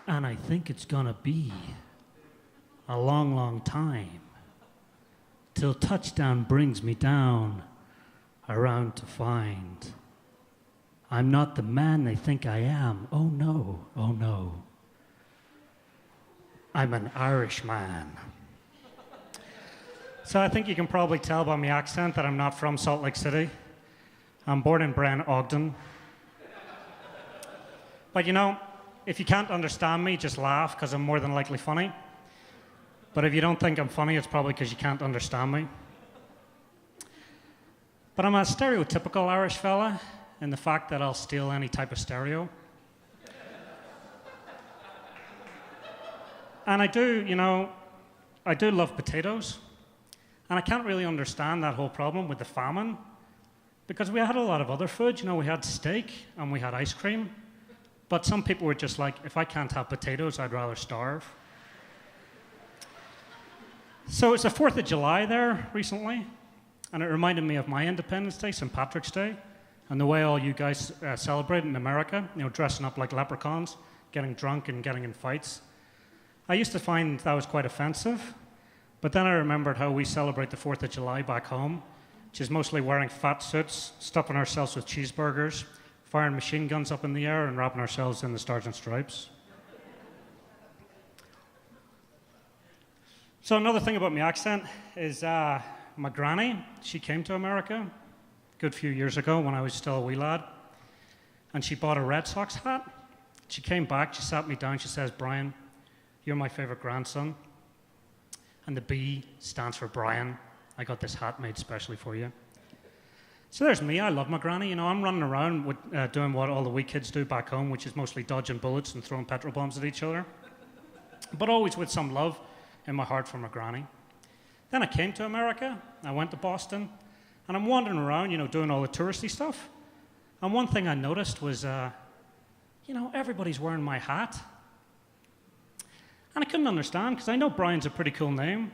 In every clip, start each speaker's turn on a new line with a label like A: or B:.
A: And I think it's gonna be a long, long time till touchdown brings me down around to find I'm not the man they think I am. Oh no, oh no. I'm an Irish man. So I think you can probably tell by my accent that I'm not from Salt Lake City. I'm born and bred in Ogden. But you know, if you can't understand me, just laugh, because I'm more than likely funny. But if you don't think I'm funny, it's probably because you can't understand me. But I'm a stereotypical Irish fella in the fact that I'll steal any type of stereo. And I do, you know, I do love potatoes. And I can't really understand that whole problem with the famine, because we had a lot of other food. You know, we had steak and we had ice cream. But some people were just like, if I can't have potatoes, I'd rather starve. So it's the 4th of July there recently, and it reminded me of my Independence Day, St. Patrick's Day, and the way all you guys celebrate in America, you know, dressing up like leprechauns, getting drunk and getting in fights. I used to find that was quite offensive, but then I remembered how we celebrate the 4th of July back home, which is mostly wearing fat suits, stuffing ourselves with cheeseburgers, firing machine guns up in the air, and wrapping ourselves in the Stars and Stripes. So another thing about my accent is my granny. She came to America a good few years ago when I was still a wee lad, and she bought a Red Sox hat. She came back, she sat me down, she says, "Brian, you're my favorite grandson, and the B stands for Brian. I got this hat made specially for you." So there's me. I love my granny. You know, I'm running around with, doing what all the wee kids do back home, which is mostly dodging bullets and throwing petrol bombs at each other, but always with some love in my heart for my granny. Then I came to America. I went to Boston, and I'm wandering around, you know, doing all the touristy stuff. And one thing I noticed was, you know, everybody's wearing my hat. And I couldn't understand, because I know Brian's a pretty cool name.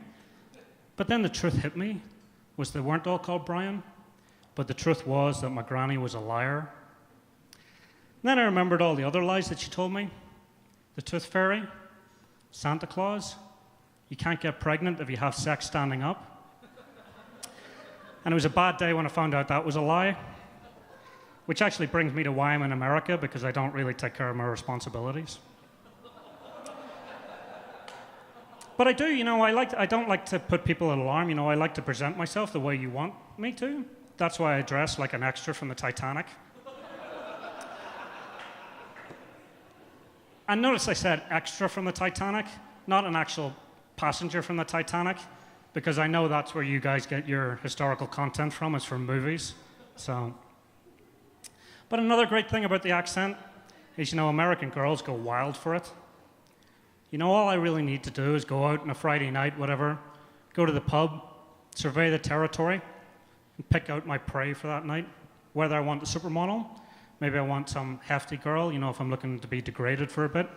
A: But then the truth hit me, was they weren't all called Brian. But the truth was that my granny was a liar. And then I remembered all the other lies that she told me. The Tooth Fairy, Santa Claus, you can't get pregnant if you have sex standing up. And it was a bad day when I found out that was a lie. Which actually brings me to why I'm in America, because I don't really take care of my responsibilities. But I do, you know, I don't like to put people at alarm. You know, I like to present myself the way you want me to. That's why I dress like an extra from the Titanic. And notice I said extra from the Titanic, not an actual passenger from the Titanic, because I know that's where you guys get your historical content from, is from movies. So, but another great thing about the accent is, you know, American girls go wild for it. You know, all I really need to do is go out on a Friday night, whatever, go to the pub, survey the territory, and pick out my prey for that night. Whether I want a supermodel, maybe I want some hefty girl, you know, if I'm looking to be degraded for a bit.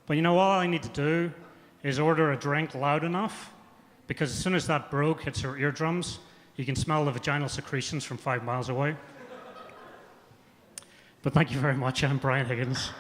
A: But you know, all I need to do is order a drink loud enough, because as soon as that brogue hits her eardrums, you can smell the vaginal secretions from 5 miles away. But thank you very much. I'm Brian Higgins.